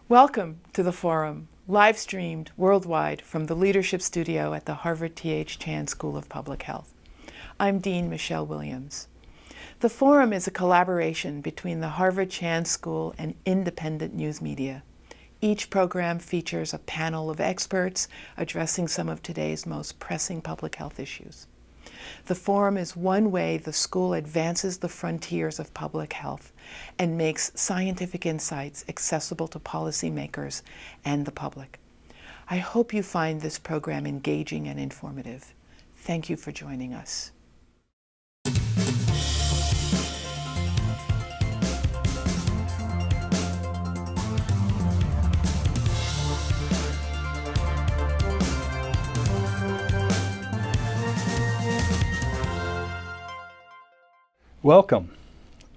Welcome to the Forum, live streamed worldwide from the Leadership Studio at the Harvard T.H. Chan School of Public Health. I'm Dean Michelle Williams. The Forum is a collaboration between the Harvard Chan School and independent news media. Each program features a panel of experts addressing some of today's most pressing public health issues. The Forum is one way the school advances the frontiers of public health and makes scientific insights accessible to policymakers and the public. I hope you find this program engaging and informative. Thank you for joining us. Welcome.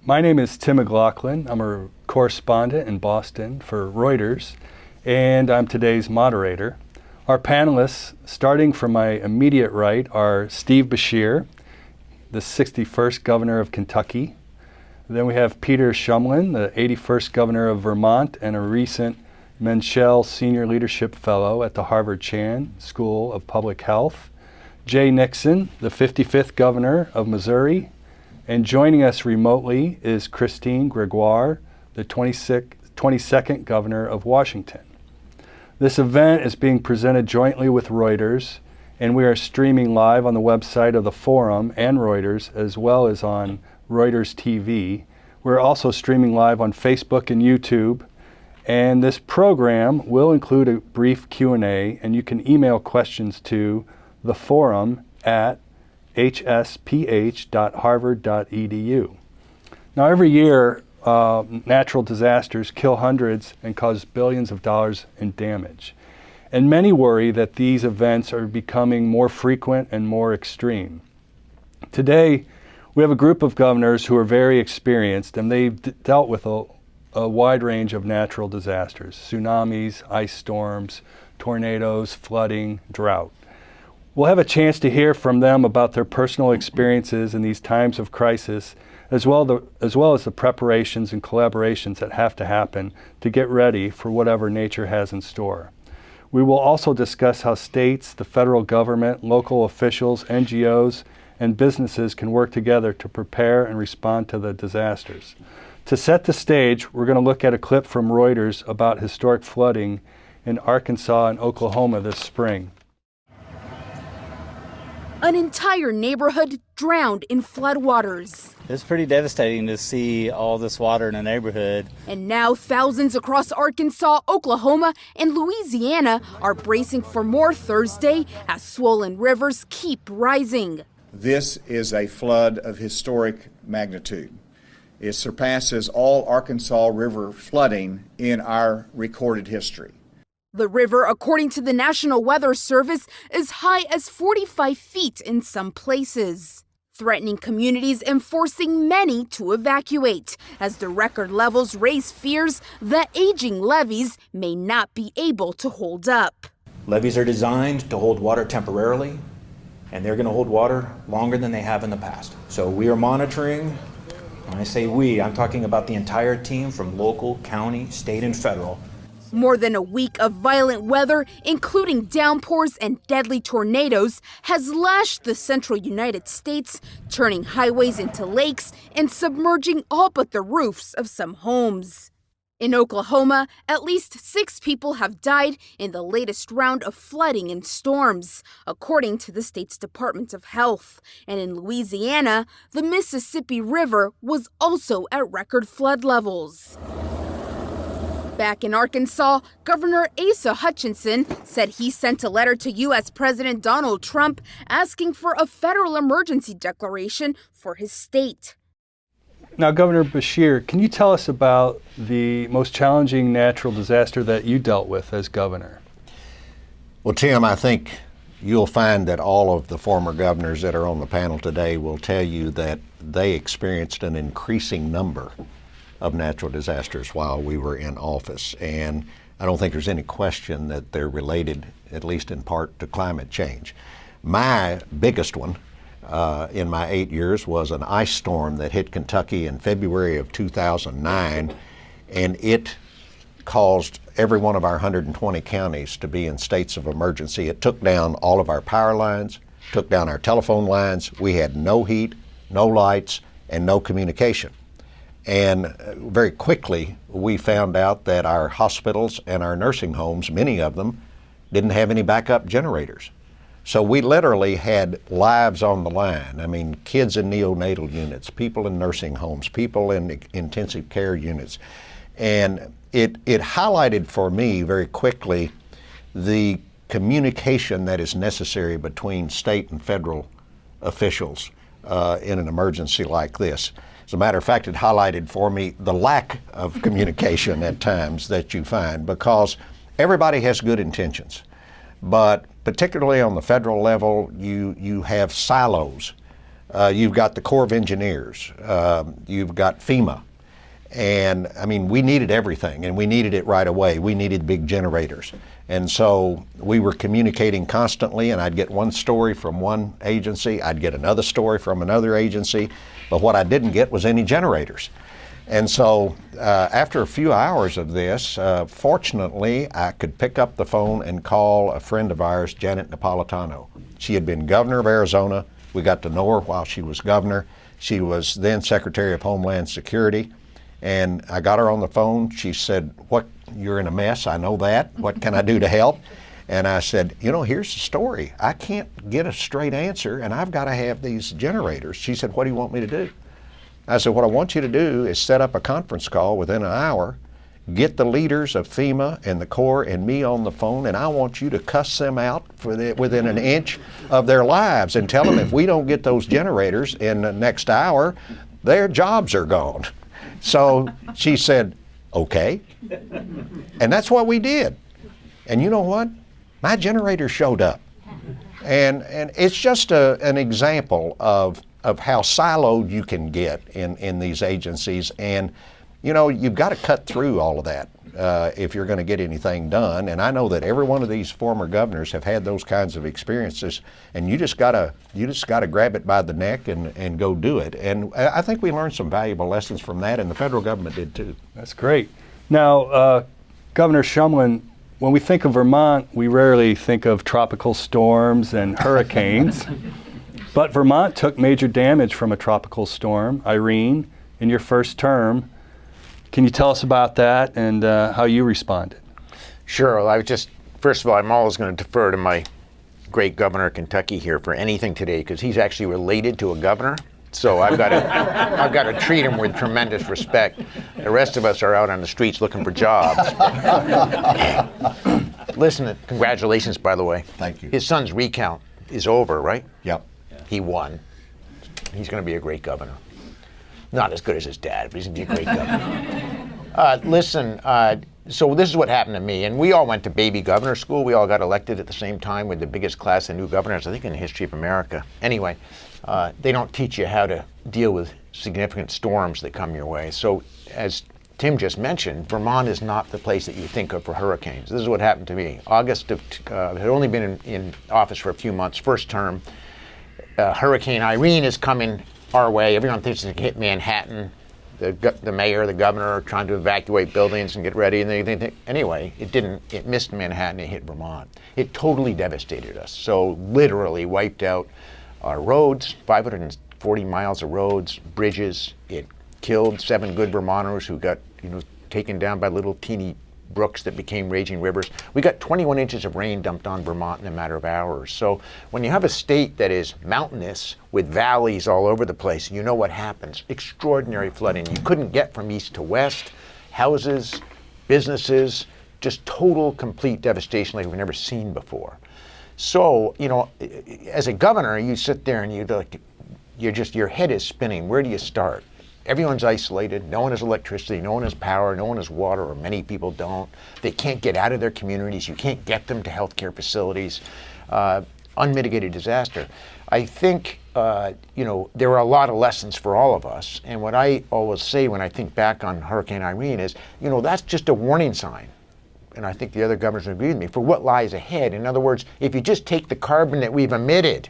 My name is Tim McLaughlin. I'm a correspondent in Boston for Reuters, and I'm today's moderator. Our panelists, starting from my immediate right, are Steve Beshear, the 61st governor of Kentucky. Then we have Peter Shumlin, the 81st governor of Vermont and a recent Menschel Senior Leadership Fellow at the Harvard Chan School of Public Health. Jay Nixon, the 55th governor of Missouri. And joining us remotely is Christine Gregoire, the 22nd governor of Washington. This event is being presented jointly with Reuters, and we are streaming live on the website of the Forum and Reuters, as well as on Reuters TV. We're also streaming live on Facebook and YouTube, and this program will include a brief Q&A, and you can email questions to theforum@hsph.harvard.edu. Now, every year, natural disasters kill hundreds and cause billions of dollars in damage. And many worry that these events are becoming more frequent and more extreme. Today, we have a group of governors who are very experienced, and they've dealt with a wide range of natural disasters: tsunamis, ice storms, tornadoes, flooding, drought. We'll have a chance to hear from them about their personal experiences in these times of crisis, as well as the preparations and collaborations that have to happen to get ready for whatever nature has in store. We will also discuss how states, the federal government, local officials, NGOs, and businesses can work together to prepare and respond to the disasters. To set the stage, we're going to look at a clip from Reuters about historic flooding in Arkansas and Oklahoma this spring. An entire neighborhood drowned in floodwaters. It's pretty devastating to see all this water in a neighborhood. And now thousands across Arkansas, Oklahoma, and Louisiana are bracing for more Thursday as swollen rivers keep rising. This is a flood of historic magnitude. It surpasses all Arkansas River flooding in our recorded history. The river, according to the National Weather Service, is high as 45 feet in some places, threatening communities and forcing many to evacuate, as the record levels raise fears that aging levees may not be able to hold up. Levees are designed to hold water temporarily, and they're going to hold water longer than they have in the past. So we are monitoring. When I say we, I'm talking about the entire team from local, county, state, and federal. More than a week of violent weather, including downpours and deadly tornadoes, has lashed the central United States, turning highways into lakes and submerging all but the roofs of some homes. In Oklahoma, at least 6 people have died in the latest round of flooding and storms, according to the state's Department of Health. And in Louisiana, the Mississippi River was also at record flood levels. Back in Arkansas, Governor Asa Hutchinson said he sent a letter to U.S. President Donald Trump asking for a federal emergency declaration for his state. Now, Governor Beshear, can you tell us about the most challenging natural disaster that you dealt with as governor? Well, Tim, I think you'll find that all of the former governors that are on the panel today will tell you that they experienced an increasing number of natural disasters while we were in office. And I don't think there's any question that they're related, at least in part, to climate change. My biggest one in my 8 years was an ice storm that hit Kentucky in February of 2009, and it caused every one of our 120 counties to be in states of emergency. It took down all of our power lines, took down our telephone lines. We had no heat, no lights, and no communication. And very quickly, we found out that our hospitals and our nursing homes, many of them, didn't have any backup generators. So we literally had lives on the line. I mean, kids in neonatal units, people in nursing homes, people in intensive care units. And it highlighted for me very quickly the communication that is necessary between state and federal officials in an emergency like this. As a matter of fact, it highlighted for me the lack of communication at times that you find, because everybody has good intentions. But particularly on the federal level, you have silos. You've got the Corps of Engineers, you've got FEMA. And I mean, we needed everything, and we needed it right away. We needed big generators. And so we were communicating constantly, and I'd get one story from one agency, I'd get another story from another agency, but what I didn't get was any generators. And so after a few hours of this, fortunately, I could pick up the phone and call a friend of ours, Janet Napolitano. She had been governor of Arizona. We got to know her while she was governor. She was then Secretary of Homeland Security. And I got her on the phone. She said, "What, you're in a mess, I know that. What can I do to help?" And I said, "You know, here's the story. I can't get a straight answer, and I've got to have these generators." She said, "What do you want me to do?" I said, "What I want you to do is set up a conference call within an hour, get the leaders of FEMA and the Corps and me on the phone, and I want you to cuss them out within an inch of their lives and tell them if we don't get those generators in the next hour, their jobs are gone." So she said, "Okay." And that's what we did. And you know what? My generator showed up. And it's just an example of how siloed you can get in these agencies. And, you know, you've got to cut through all of that if you're going to get anything done. And I know that every one of these former governors have had those kinds of experiences, and you just gotta grab it by the neck and go do it. And I think we learned some valuable lessons from that, and the federal government did too. That's great. Now, Governor Shumlin, when we think of Vermont, we rarely think of tropical storms and hurricanes. But Vermont took major damage from a tropical storm, Irene, in your first term. Can you tell us about that and how you responded? Sure. Well, first of all, I'm always going to defer to my great governor of Kentucky here for anything today, because he's actually related to a governor. So I've got to treat him with tremendous respect. The rest of us are out on the streets looking for jobs. Listen, congratulations, by the way. Thank you. His son's recount is over, right? Yep. He won. He's going to be a great governor. Not as good as his dad, but he's going to be a great governor. Listen, so this is what happened to me. And we all went to baby governor school. We all got elected at the same time with the biggest class of new governors, I think, in the history of America. Anyway, they don't teach you how to deal with significant storms that come your way. So as Tim just mentioned, Vermont is not the place that you think of for hurricanes. This is what happened to me. August of, had only been in office for a few months, first term. Hurricane Irene is coming our way. Everyone thinks it's hit Manhattan. The mayor, the governor are trying to evacuate buildings and get ready. And they think, anyway, it didn't. It missed Manhattan. It hit Vermont. It totally devastated us. So literally wiped out our roads, 540 miles of roads, bridges. It killed 7 good Vermonters who got, taken down by little teeny brooks that became raging rivers. We got 21 inches of rain dumped on Vermont in a matter of hours. So when you have a state that is mountainous with valleys all over the place, you know what happens. Extraordinary flooding. You couldn't get from east to west. Houses, businesses, just total, complete devastation like we've never seen before. So, as a governor, you sit there and your head is spinning. Where do you start? Everyone's isolated. No one has electricity. No one has power. No one has water, or many people don't. They can't get out of their communities. You can't get them to healthcare facilities. Unmitigated disaster. I think, there are a lot of lessons for all of us. And what I always say when I think back on Hurricane Irene is, that's just a warning sign. And I think the other governors agree with me, for what lies ahead. In other words, if you just take the carbon that we've emitted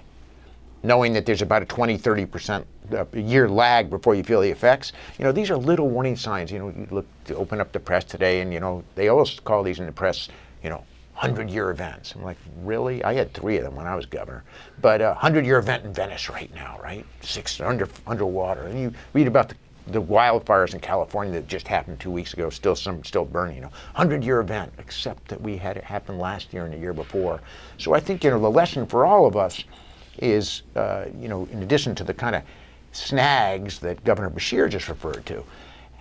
knowing that there's about a 20-30% a year lag before you feel the effects. These are little warning signs. You look to open up the press today, and they always call these in the press, 100-year events. I'm like, really? I had 3 of them when I was governor. But 100-year event in Venice right now, right? 6 underwater. And you read about the wildfires in California that just happened 2 weeks ago, still burning. 100-year event, except that we had it happen last year and the year before. So I think the lesson for all of us is, in addition to the kind of snags that Governor Beshear just referred to,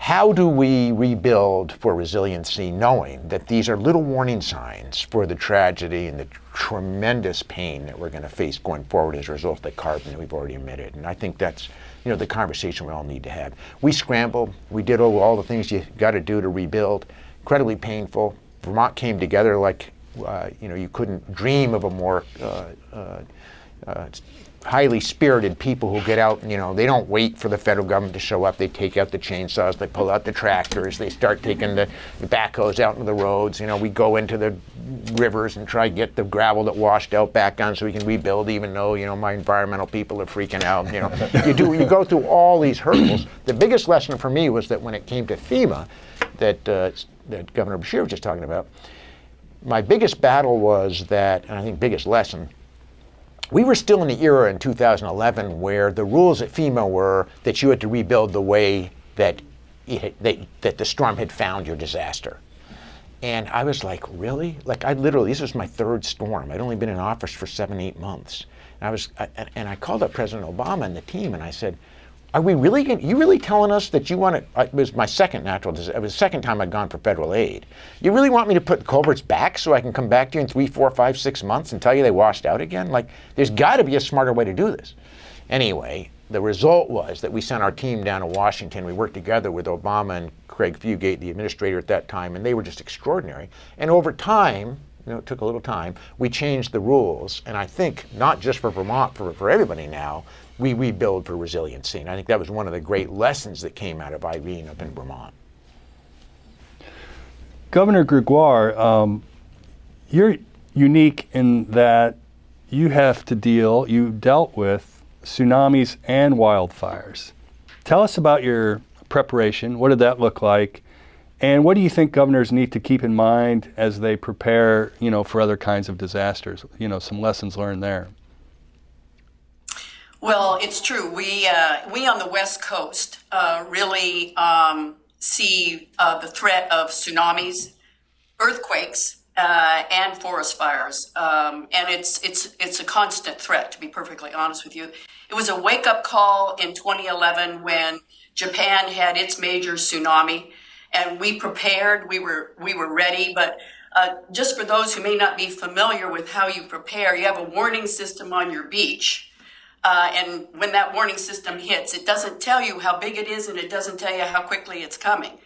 how do we rebuild for resiliency, knowing that these are little warning signs for the tragedy and the tremendous pain that we're going to face going forward as a result of the carbon that we've already emitted? And I think that's the conversation we all need to have. We scrambled. We did all the things you got to do to rebuild. Incredibly painful. Vermont came together like you couldn't dream of a more highly spirited people who get out, they don't wait for the federal government to show up. They take out the chainsaws, they pull out the tractors, they start taking the backhoes out into the roads. We go into the rivers and try to get the gravel that washed out back on so we can rebuild, even though, my environmental people are freaking out. You go through all these hurdles. The biggest lesson for me was that when it came to FEMA, that Governor Beshear was just talking about, my biggest battle was that, and I think biggest lesson, we were still in the era in 2011 where the rules at FEMA were that you had to rebuild the way that that the storm had found your disaster. And I was like, really? This was my 3rd storm. I'd only been in office for 7-8 months. And I called up President Obama and the team and I said, are we really you really telling us that you want to, it was my second natural disaster, it was the second time I'd gone for federal aid. You really want me to put culverts back so I can come back to you in 3, 4, 5, 6 months and tell you they washed out again? There's got to be a smarter way to do this. Anyway, the result was that we sent our team down to Washington. We worked together with Obama and Craig Fugate, the administrator at that time, and they were just extraordinary. And over time, it took a little time, we changed the rules. And I think not just for Vermont, for everybody now, we rebuild for resiliency. And I think that was one of the great lessons that came out of Irene up in Vermont. Governor Gregoire, you're unique in that you dealt with tsunamis and wildfires. Tell us about your preparation. What did that look like? And what do you think governors need to keep in mind as they prepare, for other kinds of disasters? Some lessons learned there. Well, it's true. We on the West Coast really see the threat of tsunamis, earthquakes, and forest fires, and it's a constant threat. To be perfectly honest with you, it was a wake-up call in 2011 when Japan had its major tsunami, and we prepared. We were ready, but. Just for those who may not be familiar with how you prepare, you have a warning system on your beach. And when that warning system hits, it doesn't tell you how big it is and it doesn't tell you how quickly it's coming.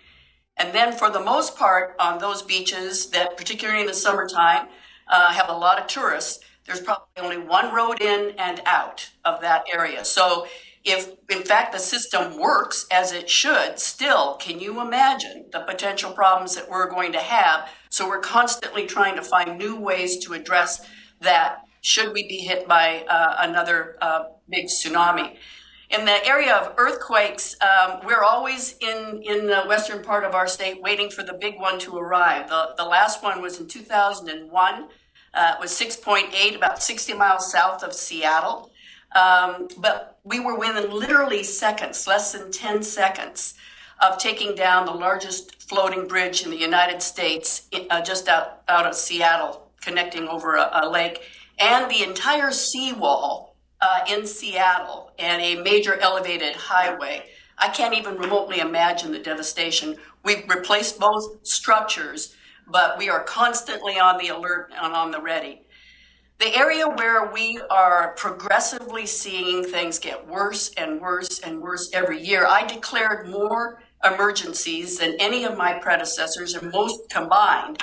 And then for the most part on those beaches that, particularly in the summertime, have a lot of tourists, there's probably only one road in and out of that area. So if, in fact, the system works as it should, still, can you imagine the potential problems that we're going to have? So we're constantly trying to find new ways to address that should we be hit by another big tsunami. In the area of earthquakes, we're always in the western part of our state waiting for the big one to arrive. The last one was in 2001. It was 6.8, about 60 miles south of Seattle. But we were within literally seconds, less than 10 seconds, of taking down the largest floating bridge in the United States, just out of Seattle, connecting over a lake, and the entire seawall in Seattle and a major elevated highway. I can't even remotely imagine the devastation. We've replaced both structures, but we are constantly on the alert and on the ready. The area where we are progressively seeing things get worse and worse and worse every year, I declared more emergencies than any of my predecessors, and most combined,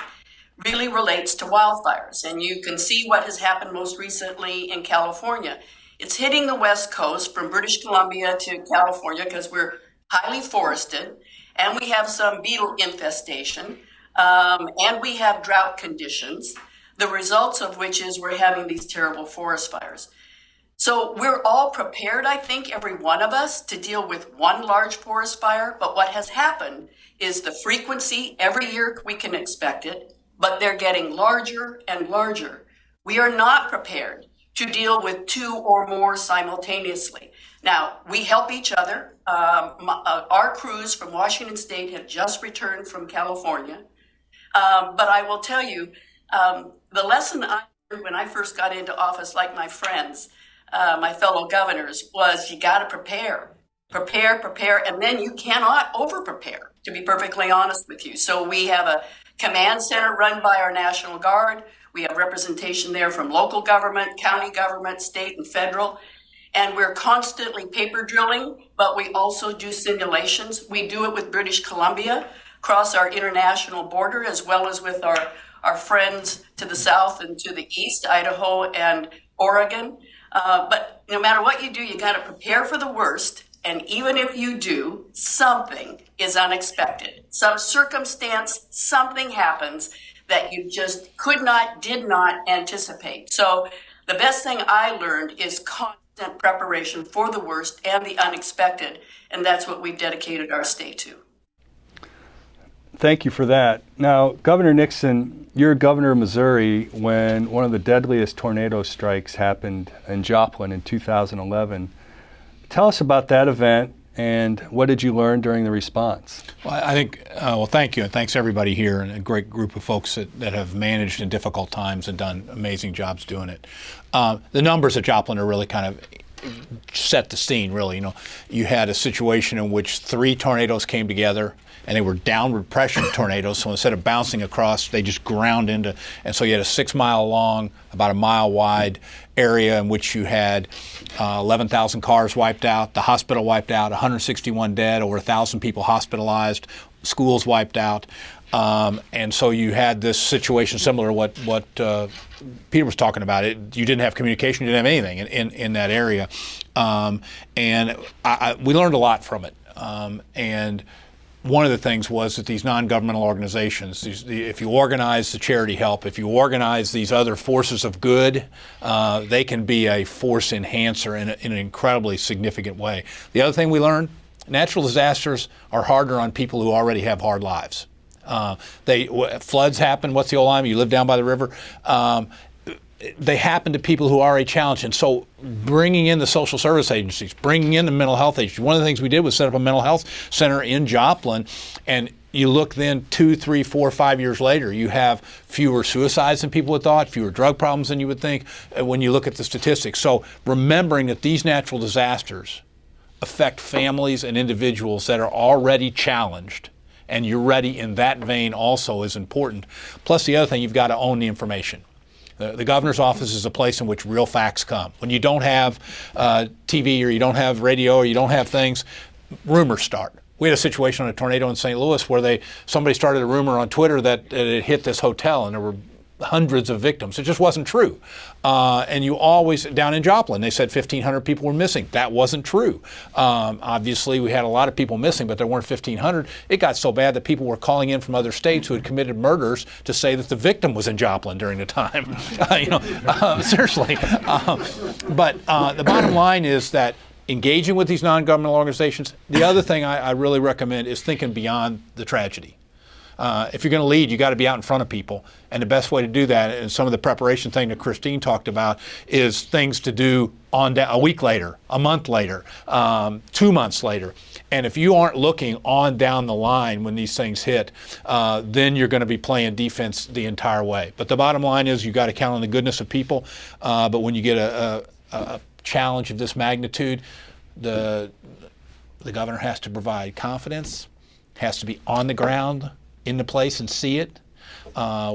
really relates to wildfires. And you can see what has happened most recently in California. It's hitting the West Coast from British Columbia to California because we're highly forested, and we have some beetle infestation, and we have drought conditions, the results of which is we're having these terrible forest fires. So we're all prepared, I think, every one of us, to deal with one large forest fire. But what has happened is the frequency, every year we can expect it, but they're getting larger and larger. We are not prepared to deal with two or more simultaneously. Now, we help each other. Our crews from Washington State have just returned from California. But I will tell you, the lesson I learned when I first got into office, like my friends, my fellow governors, was you got to prepare, and then you cannot over-prepare, to be perfectly honest with you. So we have a command center run by our National Guard. We have representation there from local government, county government, state and federal. And we're constantly paper drilling, but we also do simulations. We do it with British Columbia, across our international border, as well as with our friends to the south and to the east, Idaho and Oregon. But no matter what you do, you got to prepare for the worst. And even if you do, something is unexpected. Some circumstance, something happens that you just did not anticipate. So the best thing I learned is constant preparation for the worst and the unexpected. And that's what we've dedicated our state to. Thank you for that. Now, Governor Nixon, you're governor of Missouri when one of the deadliest tornado strikes happened in Joplin in 2011. Tell us about that event and what did you learn during the response? Well, I think, thank you, and thanks everybody here, and a great group of folks that have managed in difficult times and done amazing jobs doing it. The numbers at Joplin are really kind of set the scene, really. You know, you had a situation in which 3 tornadoes came together, and they were downward pressure tornadoes, so instead of bouncing across, they just ground into, and so you had a 6-mile long, about a mile wide area in which you had 11,000 cars wiped out, the hospital wiped out, 161 dead, over 1,000 people hospitalized, schools wiped out. And so you had this situation similar to what Peter was talking about. You didn't have communication, you didn't have anything in that area. And we learned a lot from it. And one of the things was that these non-governmental organizations, if you organize the charity help, if you organize these other forces of good, they can be a force enhancer in an incredibly significant way. The other thing we learned, natural disasters are harder on people who already have hard lives. Floods happen, what's the old line? You live down by the river. They happen to people who are already challenged. And so bringing in the social service agencies, bringing in the mental health agencies. One of the things we did was set up a mental health center in Joplin. And you look then 2, 3, 4, 5 years later, you have fewer suicides than people had thought, fewer drug problems than you would think when you look at the statistics. So remembering that these natural disasters affect families and individuals that are already challenged, and you're ready in that vein also is important. Plus the other thing, you've got to own the information. The governor's office is a place in which real facts come. When you don't have TV or you don't have radio or you don't have things, rumors start. We had a situation on a tornado in St. Louis where somebody started a rumor on Twitter that it hit this hotel and there were hundreds of victims. It just wasn't true. And you always, down in Joplin, they said 1,500 people were missing. That wasn't true. Obviously, we had a lot of people missing, but there weren't 1,500. It got so bad that people were calling in from other states who had committed murders to say that the victim was in Joplin during the time. Seriously. But the bottom line is that engaging with these non-governmental organizations, the other thing I really recommend is thinking beyond the tragedy. If you're going to lead, you got to be out in front of people. And the best way to do that, and some of the preparation thing that Christine talked about, is things to do a week later, a month later, 2 months later. And if you aren't looking on down the line when these things hit, then you're going to be playing defense the entire way. But the bottom line is you got to count on the goodness of people. But when you get a challenge of this magnitude, the governor has to provide confidence, has to be on the ground in the place and see it.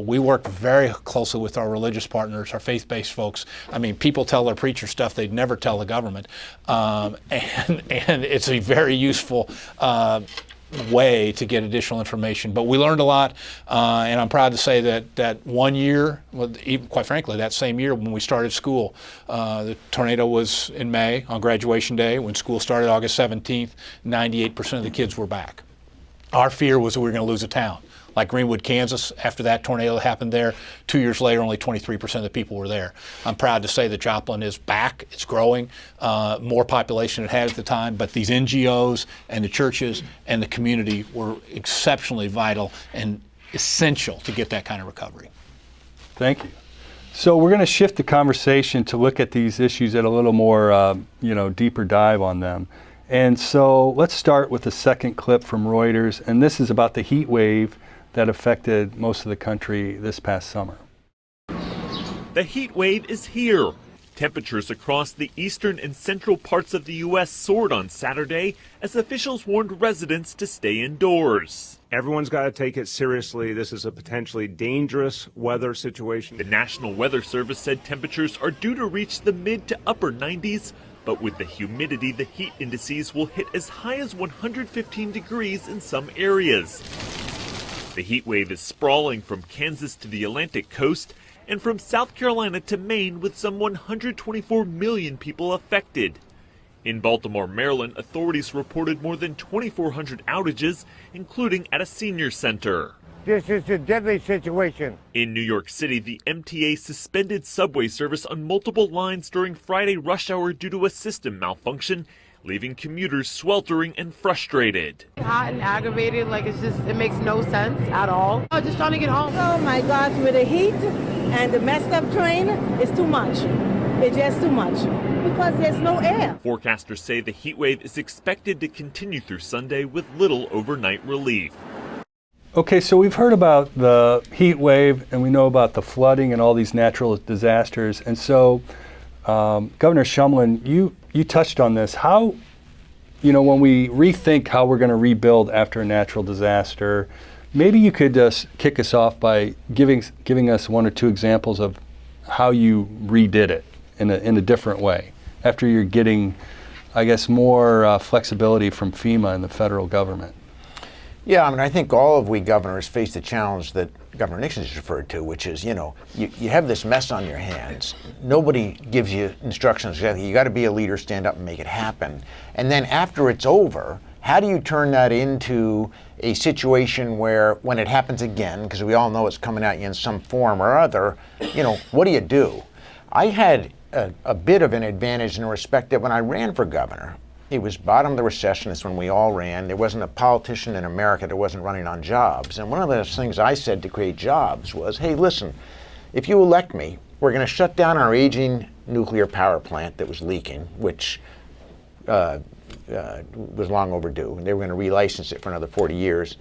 We work very closely with our religious partners, our faith-based folks. I mean, people tell their preacher stuff they'd never tell the government. And it's a very useful way to get additional information. But we learned a lot, and I'm proud to say that 1 year, well, even, quite frankly, that same year when we started school, the tornado was in May on graduation day. When school started August 17th, 98% of the kids were back. Our fear was that we were going to lose a town. like Greenwood, Kansas, after that tornado happened there, 2 years later, only 23% of the people were there. I'm proud to say that Joplin is back. It's growing, more population than it had at the time, but these NGOs and the churches and the community were exceptionally vital and essential to get that kind of recovery. Thank you. So we're going to shift the conversation to look at these issues at a little more, deeper dive on them. And so let's start with the second clip from Reuters, and this is about the heat wave that affected most of the country this past summer. The heat wave is here. Temperatures across the eastern and central parts of the U.S. soared on Saturday as officials warned residents to stay indoors. Everyone's got to take it seriously. This is a potentially dangerous weather situation. The National Weather Service said temperatures are due to reach the mid to upper 90s, but with the humidity, the heat indices will hit as high as 115 degrees in some areas. The heat wave is sprawling from Kansas to the Atlantic coast and from South Carolina to Maine, with some 124 million people affected. In Baltimore, Maryland, authorities reported more than 2,400 outages, including at a senior center. This is a deadly situation. In New York City, the MTA suspended subway service on multiple lines during Friday rush hour due to a system malfunction, leaving commuters sweltering and frustrated. Hot and aggravated, it makes no sense at all. I'm just trying to get home. Oh my gosh, with the heat and the messed up train, it's too much. It's just too much because there's no air. Forecasters say the heat wave is expected to continue through Sunday with little overnight relief. Okay, so we've heard about the heat wave and we know about the flooding and all these natural disasters. And so, Governor Shumlin, you touched on this. How, when we rethink how we're going to rebuild after a natural disaster, maybe you could just kick us off by giving us one or two examples of how you redid it in a different way after you're getting, I guess, more flexibility from FEMA and the federal government. Yeah, I think all of we governors face the challenge that Governor Nixon just referred to, which is, you have this mess on your hands. Nobody gives you instructions. You got to be a leader, stand up and make it happen. And then after it's over, how do you turn that into a situation where when it happens again, because we all know it's coming at you in some form or other, what do? I had a bit of an advantage in the respect that when I ran for governor, it was bottom of the recession. It's when we all ran. There wasn't a politician in America that wasn't running on jobs. And one of the things I said to create jobs was, hey, listen, if you elect me, we're going to shut down our aging nuclear power plant that was leaking, which was long overdue. And they were going to relicense it for another 40 years.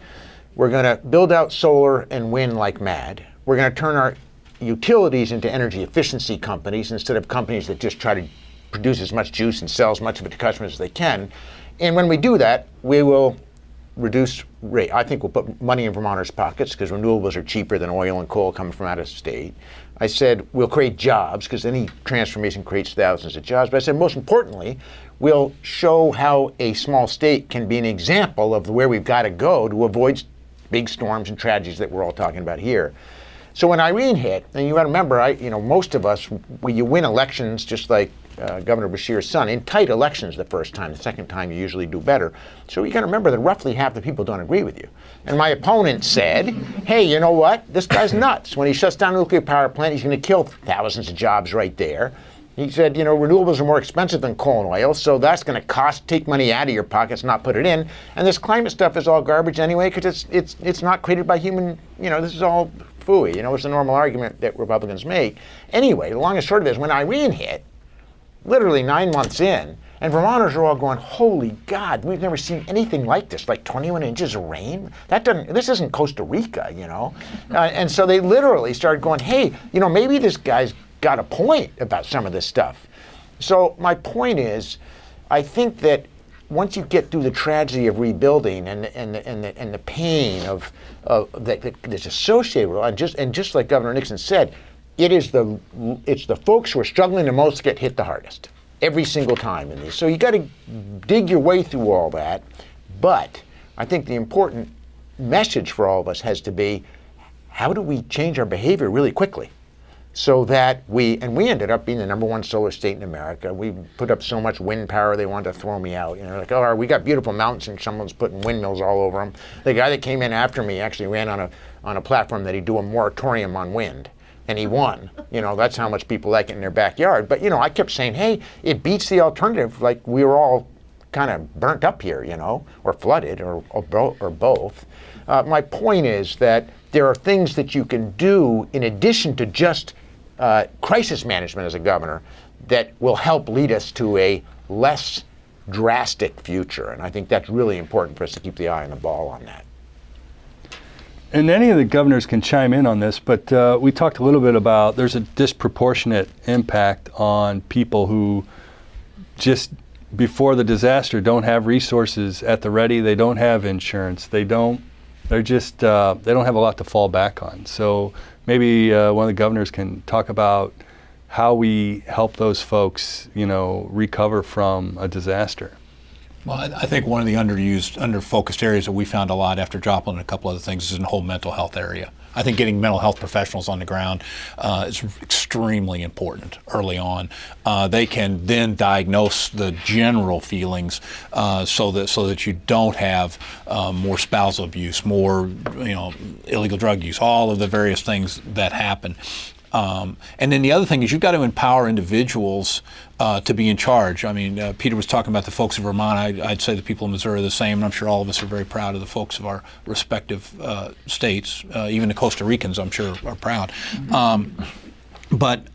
We're going to build out solar and wind like mad. We're going to turn our utilities into energy efficiency companies instead of companies that just try to produce as much juice and sell as much of it to customers as they can. And when we do that, we will reduce rate. I think we'll put money in Vermonters' pockets because renewables are cheaper than oil and coal coming from out of state. I said we'll create jobs because any transformation creates thousands of jobs. But I said most importantly, we'll show how a small state can be an example of where we've got to go to avoid big storms and tragedies that we're all talking about here. So when Irene hit, and you got to remember, most of us, you win elections just like Governor Beshear's son, in tight elections the first time. The second time you usually do better. So you got to remember that roughly half the people don't agree with you. And my opponent said, hey, you know what? This guy's nuts. When he shuts down a nuclear power plant, he's going to kill thousands of jobs right there. He said, renewables are more expensive than coal and oil, so that's going to take money out of your pockets, not put it in. And this climate stuff is all garbage anyway because it's not created by human, this is all phooey. It's the normal argument that Republicans make. Anyway, the long and short of it is when Irene hit, literally 9 months in, and Vermonters are all going, holy God, we've never seen anything like this, like 21 inches of rain? This isn't Costa Rica, and so they literally started going, hey, maybe this guy's got a point about some of this stuff. So my point is, I think that once you get through the tragedy of rebuilding and the pain that's associated with it, and just like Governor Nixon said, it's the folks who are struggling the most get hit the hardest every single time in these. So you got to dig your way through all that. But I think the important message for all of us has to be, how do we change our behavior really quickly? so that we ended up being the #1 solar state in America. We put up so much wind power they wanted to throw me out. Like, oh, we got beautiful mountains and someone's putting windmills all over them. The guy that came in after me actually ran on a platform that he'd do a moratorium on wind. And he won. That's how much people like it in their backyard. But, I kept saying, hey, it beats the alternative. Like, we were all kind of burnt up here, or flooded, or both. My point is that there are things that you can do in addition to just crisis management as a governor that will help lead us to a less drastic future. And I think that's really important for us to keep the eye on the ball on that. And any of the governors can chime in on this, but we talked a little bit about there's a disproportionate impact on people who just before the disaster don't have resources at the ready. They don't have insurance. They don't have a lot to fall back on. So maybe one of the governors can talk about how we help those folks, recover from a disaster. Well, I think one of the under-focused areas that we found a lot after Joplin and a couple other things is in the whole mental health area. I think getting mental health professionals on the ground is extremely important early on. They can then diagnose the general feelings so that you don't have more spousal abuse, more illegal drug use, all of the various things that happen. And then the other thing is you've got to empower individuals to be in charge. I mean, Peter was talking about the folks of Vermont. I'd say the people in Missouri are the same, and I'm sure all of us are very proud of the folks of our respective states. Even the Costa Ricans, I'm sure, are proud. But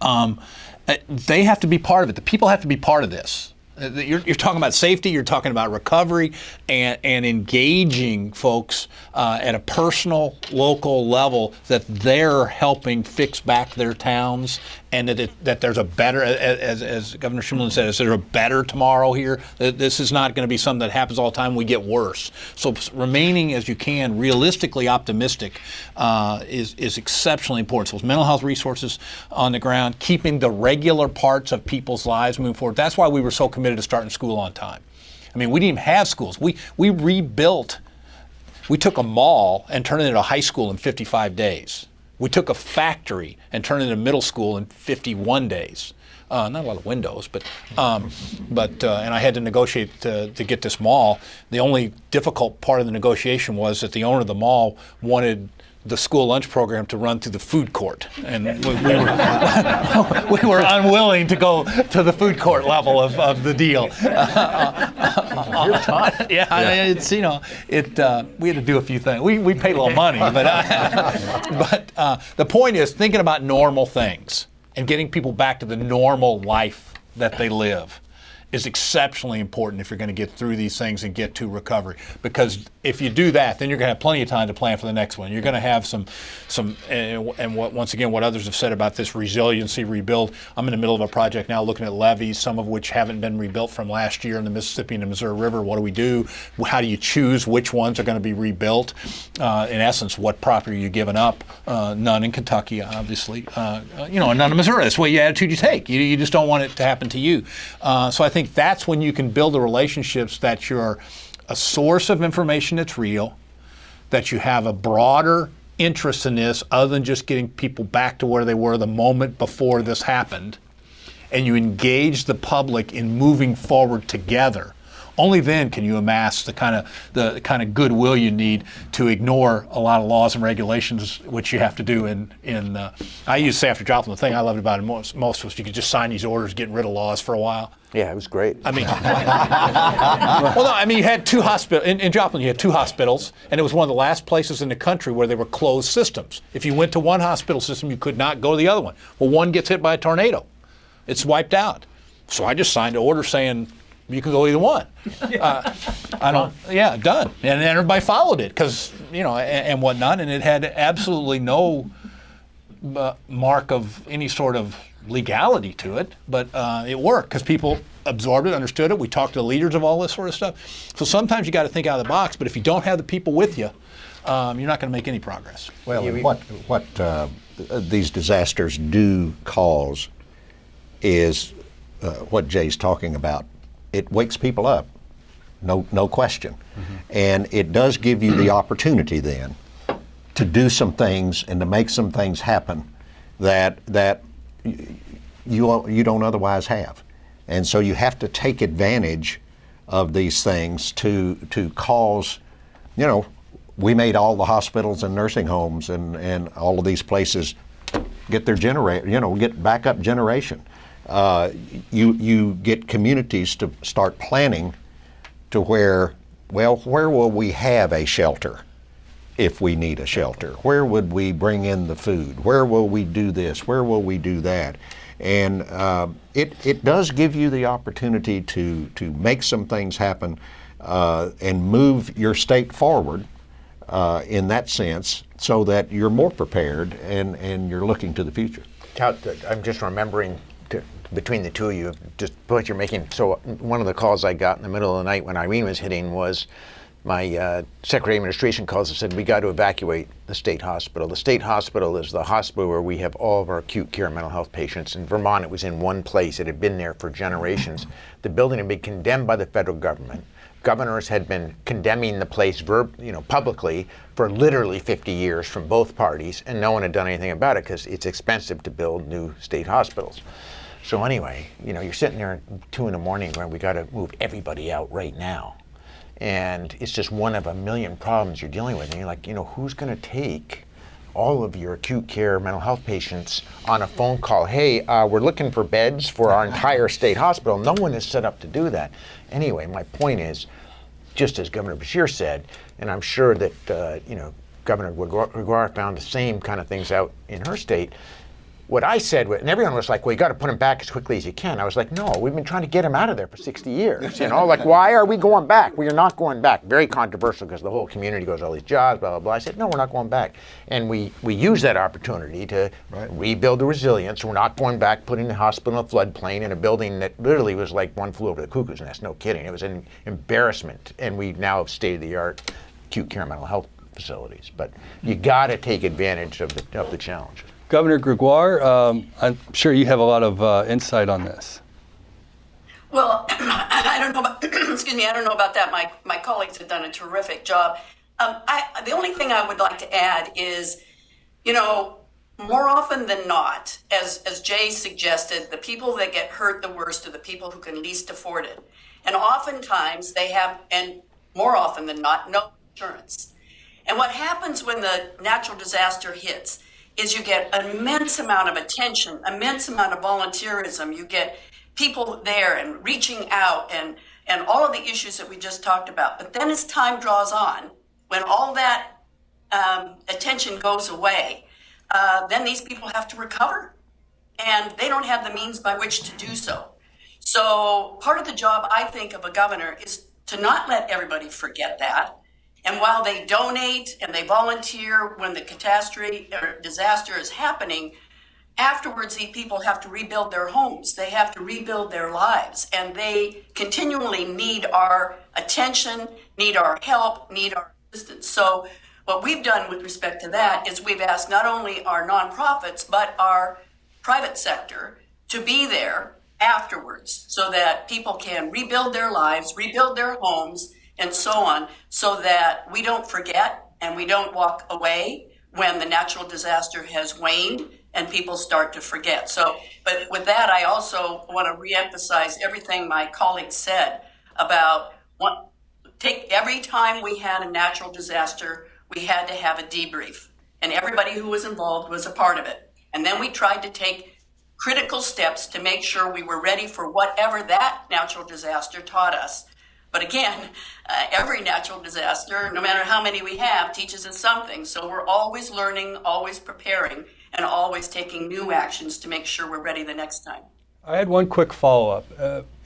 they have to be part of it. The people have to be part of this. You're talking about safety, you're talking about recovery, and engaging folks at a personal, local level that they're helping fix back their towns, and that there's a better, as Governor Shumlin said, is there a better tomorrow here? This is not going to be something that happens all the time, we get worse. So remaining, as you can, realistically optimistic is exceptionally important. So it's mental health resources on the ground, keeping the regular parts of people's lives moving forward. That's why we were so committed to starting school on time. I mean, we didn't even have schools. We rebuilt. We took a mall and turned it into a high school in 55 days. We took a factory and turned it into middle school in 51 days. Not a lot of windows, but and I had to negotiate to get this mall. The only difficult part of the negotiation was that the owner of the mall wanted the school lunch program to run through the food court, and we were unwilling to go to the food court level of the deal. It's we had to do a few things. We paid a little money, but the point is thinking about normal things and getting people back to the normal life that they live is exceptionally important if you're going to get through these things and get to recovery. Because if you do that, then you're going to have plenty of time to plan for the next one. You're going to have once again, what others have said about this resiliency rebuild. I'm in the middle of a project now looking at levees, some of which haven't been rebuilt from last year in the Mississippi and the Missouri River. What do we do? How do you choose which ones are going to be rebuilt? In essence, what property are you giving up? None in Kentucky, obviously. And none in Missouri. That's the attitude you take. You just don't want it to happen to you. So I think that's when you can build the relationships that you're a source of information that's real, that you have a broader interest in this other than just getting people back to where they were the moment before this happened, and you engage the public in moving forward together. Only then can you amass the kind of goodwill you need to ignore a lot of laws and regulations, which you have to do I used to say after Joplin, the thing I loved about it most was you could just sign these orders getting rid of laws for a while. Yeah, it was great. I mean, you had two hospitals. In Joplin, you had two hospitals, and it was one of the last places in the country where they were closed systems. If you went to one hospital system, you could not go to the other one. Well, one gets hit by a tornado. It's wiped out. So I just signed an order saying, you can go either one. Done. And everybody followed it because, and whatnot, and it had absolutely no mark of any sort of legality to it, but it worked because people absorbed it, understood it. We talked to the leaders of all this sort of stuff. So sometimes you got to think out of the box, but if you don't have the people with you, you're not going to make any progress. Well, what these disasters do cause is what Jay's talking about. It wakes people up, no question. Mm-hmm. And it does give you the opportunity then to do some things and to make some things happen that you don't otherwise have. And so you have to take advantage of these things to cause, we made all the hospitals and nursing homes and all of these places get their get backup generation. You get communities to start planning to where will we have a shelter if we need a shelter? Where would we bring in the food? Where will we do this? Where will we do that? And it does give you the opportunity to make some things happen and move your state forward in that sense, so that you're more prepared and you're looking to the future. I'm just remembering between the two of you, just what you're making. So one of the calls I got in the middle of the night when Irene was hitting was my Secretary of Administration calls and said, we got to evacuate the state hospital. The state hospital is the hospital where we have all of our acute care mental health patients. In Vermont, it was in one place. It had been there for generations. The building had been condemned by the federal government. Governors had been condemning the place publicly for literally 50 years from both parties, and no one had done anything about it because it's expensive to build new state hospitals. So anyway, you're sitting there at 2 a.m. going, we got to move everybody out right now. And it's just one of a million problems you're dealing with. And you're like, who's going to take all of your acute care mental health patients on a phone call? Hey, we're looking for beds for our entire state hospital. No one is set up to do that. Anyway, my point is, just as Governor Beshear said, and I'm sure that Governor Gregoire found the same kind of things out in her state. What I said, and everyone was like, well, you got to put him back as quickly as you can. I was like, no, we've been trying to get him out of there for 60 years. Like, why are we going back? Well, you're not going back. Very controversial because the whole community goes, all these jobs, blah, blah, blah. I said, no, we're not going back. And we use that opportunity to rebuild the resilience. We're not going back, putting the hospital in a floodplain in a building that literally was like one flew over the cuckoo's nest. No kidding. It was an embarrassment. And we now have state-of-the-art acute care mental health facilities. But you got to take advantage of the challenge. Governor Gregoire, I'm sure you have a lot of insight on this. Well, I don't know about, excuse me, I don't know about that. My colleagues have done a terrific job. The only thing I would like to add is, more often than not, as Jay suggested, the people that get hurt the worst are the people who can least afford it. And oftentimes they have, and more often than not, no insurance. And what happens when the natural disaster hits is you get an immense amount of attention, immense amount of volunteerism. You get people there and reaching out and all of the issues that we just talked about. But then as time draws on, when all that attention goes away, then these people have to recover. And they don't have the means by which to do so. So part of the job, I think, of a governor is to not let everybody forget that. And while they donate and they volunteer when the catastrophe or disaster is happening, afterwards these people have to rebuild their homes. They have to rebuild their lives. And they continually need our attention, need our help, need our assistance. So what we've done with respect to that is we've asked not only our nonprofits, but our private sector to be there afterwards so that people can rebuild their lives, rebuild their homes, and so on, so that we don't forget and we don't walk away when the natural disaster has waned and people start to forget. So, but with that, I also want to reemphasize everything my colleagues said about every time we had a natural disaster, we had to have a debrief, and everybody who was involved was a part of it. And then we tried to take critical steps to make sure we were ready for whatever that natural disaster taught us. But again, every natural disaster, no matter how many we have, teaches us something. So we're always learning, always preparing, and always taking new actions to make sure we're ready the next time. I had one quick follow-up.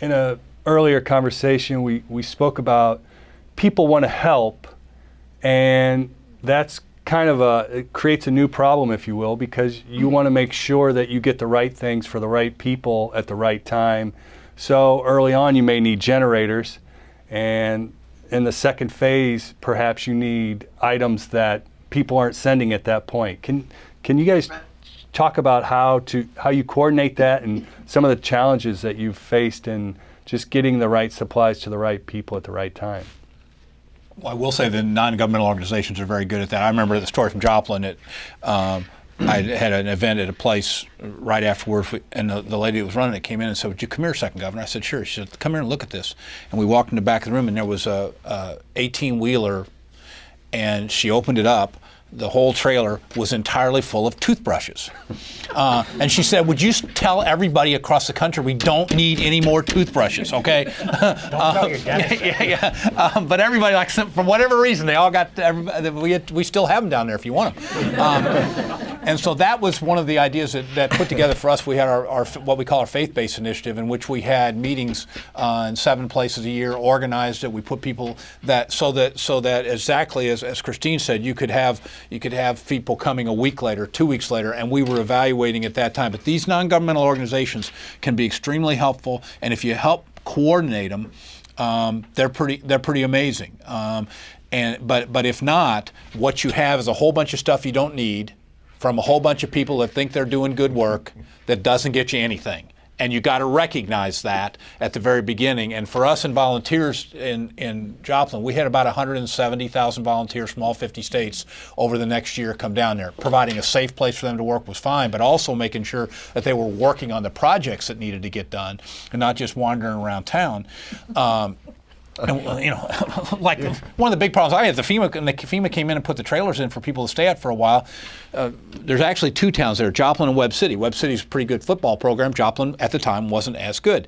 In an earlier conversation, we spoke about people want to help, and that's kind of it creates a new problem, if you will, because you want to make sure that you get the right things for the right people at the right time. So early on, you may need generators. And in the second phase, perhaps you need items that people aren't sending at that point. Can you guys talk about how you coordinate that and some of the challenges that you've faced in just getting the right supplies to the right people at the right time? Well, I will say the non-governmental organizations are very good at that. I remember the story from Joplin. I had an event at a place right afterwards, and the lady that was running it came in and said, "Would you come here a second, Governor?" I said, "Sure." She said, "Come here and look at this." And we walked in the back of the room, and there was a 18-wheeler, and she opened it up. The whole trailer was entirely full of toothbrushes. And she said, "Would you tell everybody across the country we don't need any more toothbrushes, okay?" Don't tell your dentist. But everybody, like, for whatever reason, they all got, we still have them down there if you want them. And so that was one of the ideas that put together for us. We had our what we call our FaithBased Initiative, in which we had meetings in 7 places a year, organized it. We put people so that exactly as Christine said, you could have people coming a week later, 2 weeks later, and we were evaluating at that time. But these non-governmental organizations can be extremely helpful, and if you help coordinate them, they're pretty amazing. But if not, what you have is a whole bunch of stuff you don't need from a whole bunch of people that think they're doing good work that doesn't get you anything. And you got to recognize that at the very beginning. And for us and volunteers in Joplin, we had about 170,000 volunteers from all 50 states over the next year come down there. Providing a safe place for them to work was fine, but also making sure that they were working on the projects that needed to get done and not just wandering around town. And, like one of the big problems I had, the FEMA came in and put the trailers in for people to stay at for a while. There's actually 2 towns there, Joplin and Webb City. Webb City's a pretty good football program. Joplin at the time wasn't as good.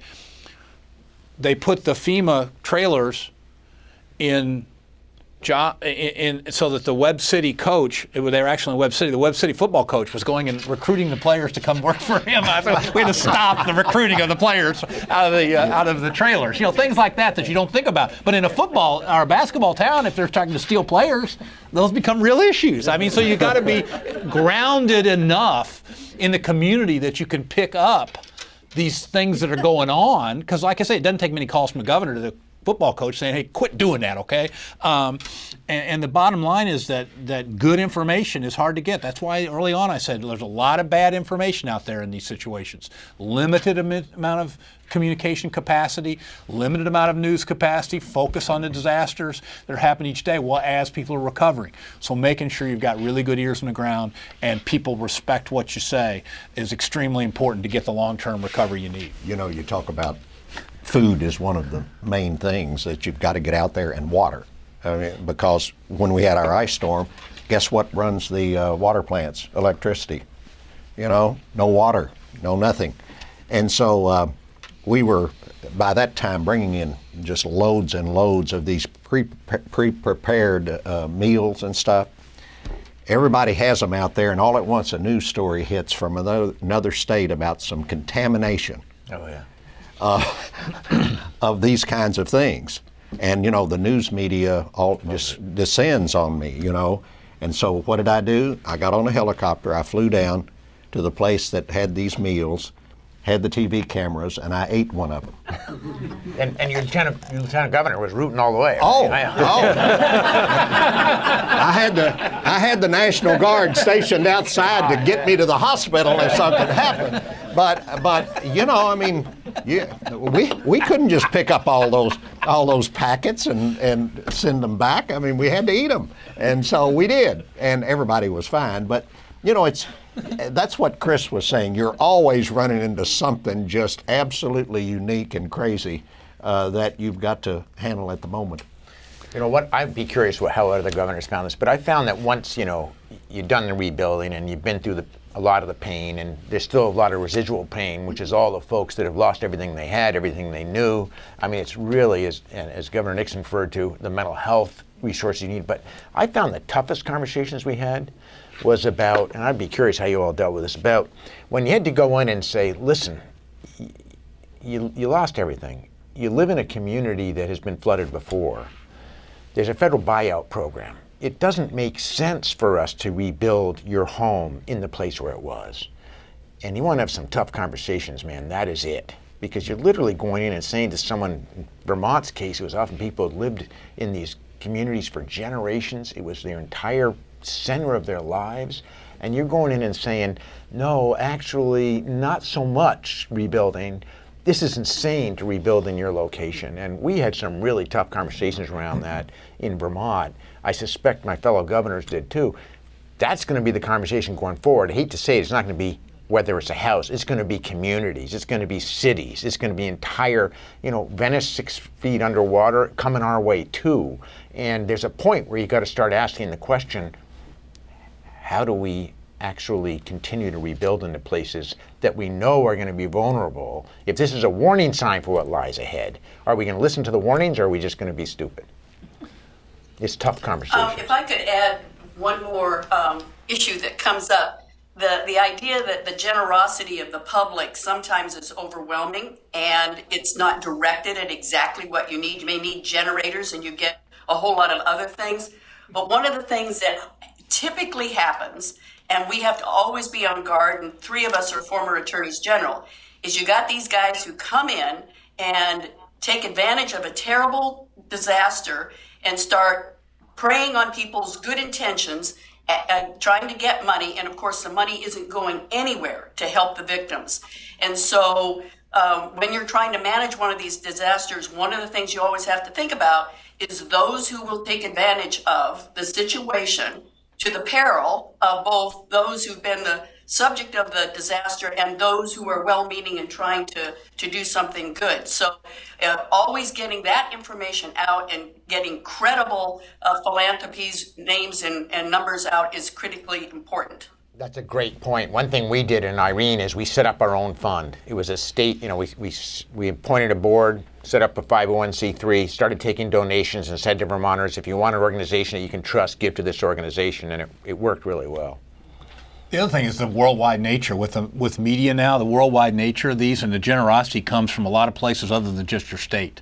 They put the FEMA trailers in so that the Webb City coach, they were actually in Webb City, the Webb City football coach was going and recruiting the players to come work for him. We had to stop the recruiting of the players out of the trailers. Things like that you don't think about. But in a football or a basketball town, if they're starting to steal players, those become real issues. I mean, so you got to be grounded enough in the community that you can pick up these things that are going on. Because like I say, it doesn't take many calls from the governor to the football coach saying, "Hey, quit doing that, okay?" And the bottom line is that good information is hard to get. That's why early on I said there's a lot of bad information out there in these situations. Limited amount of communication capacity, limited amount of news capacity, focus on the disasters that happen each day as people are recovering. So making sure you've got really good ears on the ground and people respect what you say is extremely important to get the long-term recovery you need. You talk about food is one of the main things that you've got to get out there, and water. I mean, because when we had our ice storm, guess what runs the water plants? Electricity. No water, no nothing. And so we were, by that time, bringing in just loads and loads of these pre-prepared meals and stuff. Everybody has them out there, and all at once a news story hits from another state about some contamination. Oh, yeah. Of these kinds of things. And, the news media all just descends on me, And so what did I do? I got on a helicopter, I flew down to the place that had these meals, had the TV cameras, and I ate one of them. And your lieutenant governor was rooting all the way. I had the National Guard stationed outside to get me to the hospital if something happened. But we couldn't just pick up all those packets and send them back. I mean, we had to eat them, and so we did, and everybody was fine. But that's what Chris was saying. You're always running into something just absolutely unique and crazy that you've got to handle at the moment. What? I'd be curious how other governors found this, but I found that once you've done the rebuilding and you've been through a lot of the pain, and there's still a lot of residual pain, which is all the folks that have lost everything they had, everything they knew. I mean, it's really, as Governor Nixon referred to, the mental health resources you need. But I found the toughest conversations we had was about, and I'd be curious how you all dealt with this, about when you had to go in and say, listen, you lost everything. You live in a community that has been flooded before. There's a federal buyout program. It doesn't make sense for us to rebuild your home in the place where it was. And you want to have some tough conversations, man, that is it. Because you're literally going in and saying to someone, in Vermont's case, it was often people who lived in these communities for generations. It was their entire center of their lives. And you're going in and saying, no, actually, not so much rebuilding. This is insane to rebuild in your location. And we had some really tough conversations around that in Vermont. I suspect my fellow governors did too. That's going to be the conversation going forward. I hate to say it, it's not going to be whether it's a house, it's going to be communities, it's going to be cities, it's going to be entire, Venice 6 feet underwater coming our way too. And there's a point where you got to start asking the question, how do we actually continue to rebuild into places that we know are going to be vulnerable? If this is a warning sign for what lies ahead, are we going to listen to the warnings, or are we just going to be stupid? It's tough conversation. If I could add one more issue that comes up, the idea that the generosity of the public sometimes is overwhelming and it's not directed at exactly what you need. You may need generators and you get a whole lot of other things. But one of the things that typically happens, and we have to always be on guard, and 3 of us are former attorneys general, is you got these guys who come in and take advantage of a terrible disaster and start preying on people's good intentions and trying to get money, and of course the money isn't going anywhere to help the victims. And so when you're trying to manage one of these disasters, one of the things you always have to think about is those who will take advantage of the situation to the peril of both those who've been the subject of the disaster and those who are well-meaning and trying to do something good. So always getting that information out and getting credible philanthropies, names and numbers out is critically important. That's a great point. One thing we did in Irene is we set up our own fund. It was a state, we appointed a board, set up a 501c3, started taking donations and said to Vermonters, if you want an organization that you can trust, give to this organization, and it worked really well. The other thing is the worldwide nature with media now. The worldwide nature of these and the generosity comes from a lot of places other than just your state.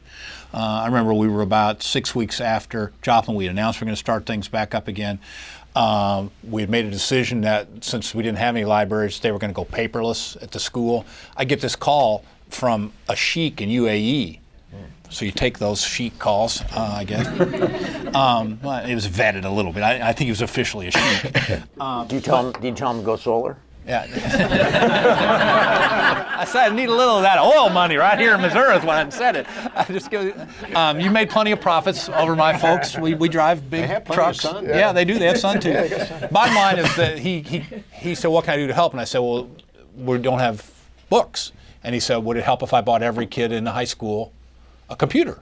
I remember we were about 6 weeks after Joplin. We announced we're going to start things back up again. We had made a decision that since we didn't have any libraries, they were going to go paperless at the school. I get this call from a sheik in UAE. So you take those sheik calls, I guess. Well, it was vetted a little bit. I think he was officially a sheik. Do you tell him to go solar? Yeah. I said I need a little of that oil money right here in Missouri is when I said it. I just go. You made plenty of profits over my folks. We drive big trucks. Sun, yeah. They do. They have sun too. Yeah, bottom line is that he said, "What can I do to help?" And I said, "Well, we don't have books." And he said, "Would it help if I bought every kid in the high school a computer?"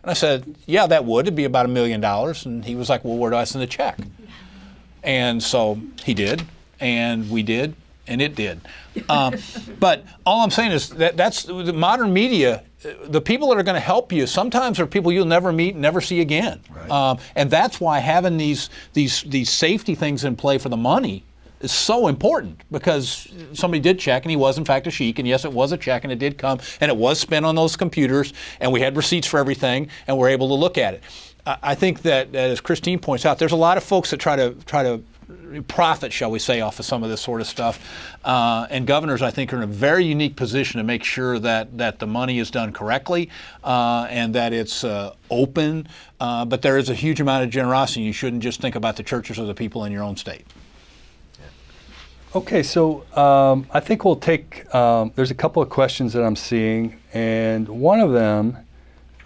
And I said, "Yeah, that would. It'd be about $1 million." And he was like, "Well, where do I send a check?" And so he did, and we did. And it did. But all I'm saying is that's the modern media. The people that are going to help you sometimes are people you'll never meet and never see again. Right. And that's why having these safety things in play for the money is so important, because somebody did check and he was in fact a sheik, and yes, it was a check and it did come and it was spent on those computers and we had receipts for everything and we're able to look at it. I think that as Christine points out, there's a lot of folks that try to profit, shall we say, off of some of this sort of stuff. And governors, I think, are in a very unique position to make sure that the money is done correctly and that it's open. But there is a huge amount of generosity. You shouldn't just think about the churches or the people in your own state. Okay, so I think we'll take, there's a couple of questions that I'm seeing, and one of them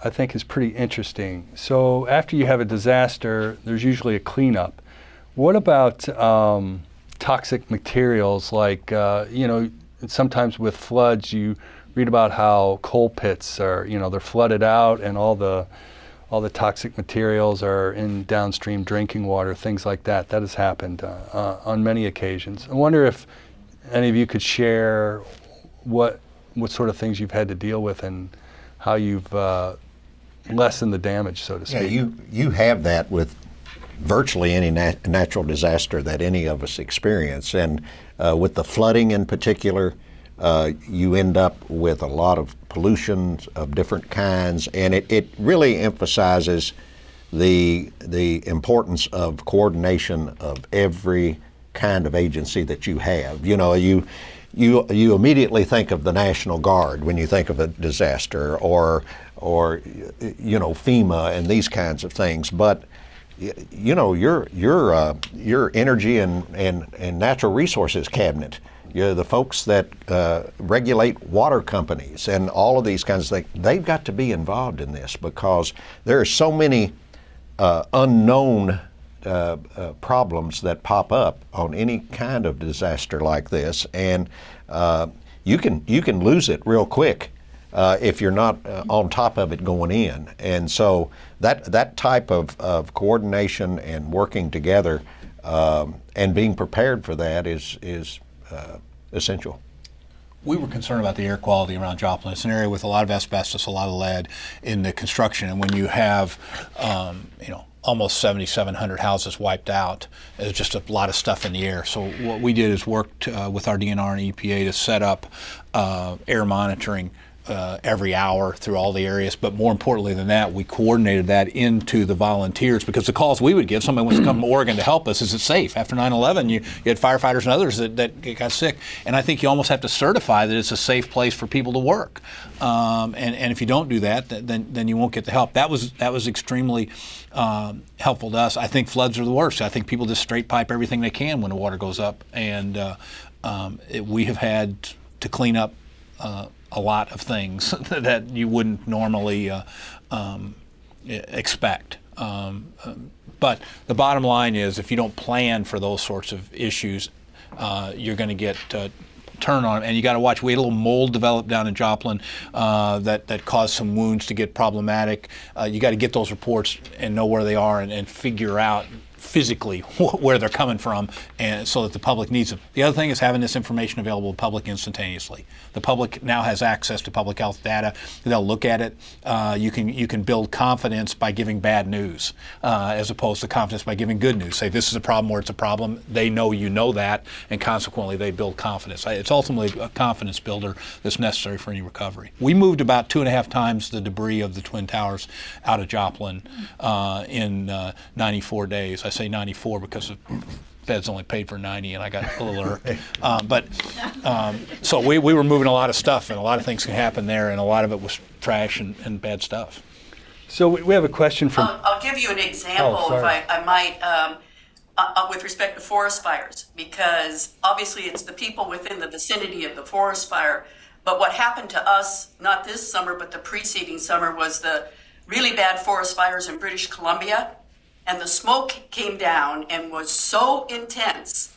I think is pretty interesting. So after you have a disaster, there's usually a cleanup. What about toxic materials like, sometimes with floods you read about how coal pits are, they're flooded out and all the toxic materials are in downstream drinking water, things like that. That has happened on many occasions. I wonder if any of you could share what sort of things you've had to deal with and how you've lessened the damage, so to speak. Yeah, you have that with virtually any natural disaster that any of us experience. And with the flooding in particular, you end up with a lot of pollution of different kinds, and it really emphasizes the importance of coordination of every kind of agency that you have. You immediately think of the National Guard when you think of a disaster, or FEMA and these kinds of things, but your energy and natural resources cabinet, the folks that regulate water companies and all of these kinds of things, they've got to be involved in this, because there are so many unknown problems that pop up on any kind of disaster like this, and you can lose it real quick if you're not on top of it going in. And so that type of coordination and working together and being prepared for that is essential. We were concerned about the air quality around Joplin. It's an area with a lot of asbestos, a lot of lead in the construction, and when you have, almost 7,700 houses wiped out, there's just a lot of stuff in the air. So what we did is worked with our DNR and EPA to set up air monitoring every hour through all the areas, but more importantly than that, we coordinated that into the volunteers, because the calls we would give, somebody wants to come to Oregon to help us, is it safe? After 9/11, you had firefighters and others that got sick, and I think you almost have to certify that it's a safe place for people to work. And if you don't do that, then you won't get the help. That was extremely helpful to us. I think floods are the worst. I think people just straight pipe everything they can when the water goes up, and we have had to clean up a lot of things that you wouldn't normally expect. But the bottom line is, if you don't plan for those sorts of issues, you're going to get turned on. And you got to watch. We had a little mold develop down in Joplin that caused some wounds to get problematic. You got to get those reports and know where they are and figure out physically where they're coming from, and so that the public needs them. The other thing is having this information available to the public instantaneously. The public now has access to public health data. They'll look at it. You can build confidence by giving bad news as opposed to confidence by giving good news. Say this is a problem where it's a problem. They know you know that, and consequently they build confidence. It's ultimately a confidence builder that's necessary for any recovery. We moved about 2.5 times the debris of the Twin Towers out of Joplin in 94 days. I say 94 because the feds only paid for 90, and I got a little irked. So we were moving a lot of stuff, and a lot of things can happen there, and a lot of it was trash and bad stuff. So we have a question from... I'll give you an example, if I might, with respect to forest fires, because obviously it's the people within the vicinity of the forest fire. But what happened to us, not this summer, but the preceding summer, was the really bad forest fires in British Columbia. And the smoke came down and was so intense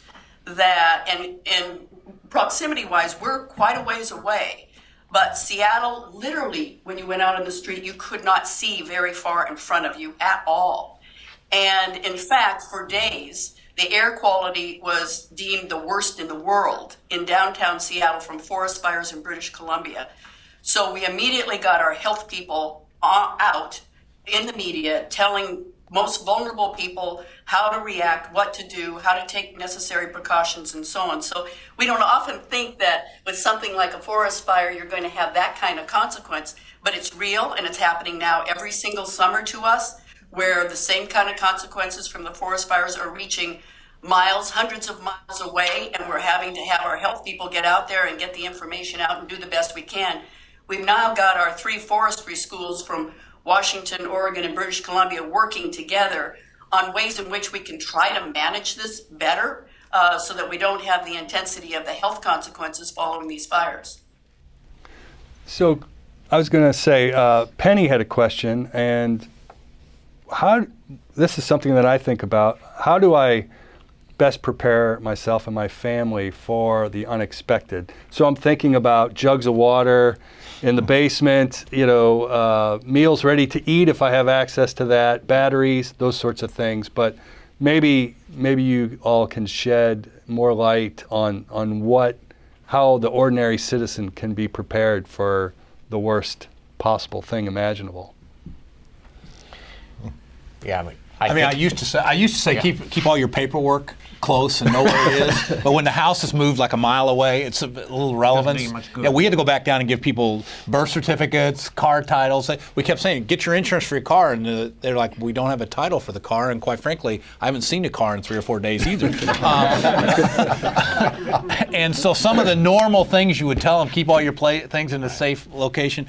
that, and proximity-wise, we're quite a ways away. But Seattle, literally, when you went out on the street, you could not see very far in front of you at all. And in fact, for days, the air quality was deemed the worst in the world in downtown Seattle from forest fires in British Columbia. So we immediately got our health people out in the media telling most vulnerable people how to react, what to do, how to take necessary precautions, and so on. So we don't often think that with something like a forest fire, you're going to have that kind of consequence, but it's real, and it's happening now every single summer to us, where the same kind of consequences from the forest fires are reaching miles, hundreds of miles away, and we're having to have our health people get out there and get the information out and do the best we can. We've now got our 3 forestry schools from Washington, Oregon, and British Columbia working together on ways in which we can try to manage this better so that we don't have the intensity of the health consequences following these fires. So I was going to say, Penny had a question, and this is something that I think about. How do I best prepare myself and my family for the unexpected? So I'm thinking about jugs of water in the basement, meals ready to eat if I have access to that, batteries, those sorts of things. But maybe you all can shed more light on how the ordinary citizen can be prepared for the worst possible thing imaginable. Yeah, I used to say Yeah. keep all your paperwork close and know where it is. But when the house is moved like a mile away, it's a little relevance. Doesn't do much good. Yeah, we had to go back down and give people birth certificates, car titles. We kept saying, get your insurance for your car, and they're like, we don't have a title for the car, and quite frankly, I haven't seen a car in 3 or 4 days either. And so some of the normal things you would tell them, keep all your things in a safe location.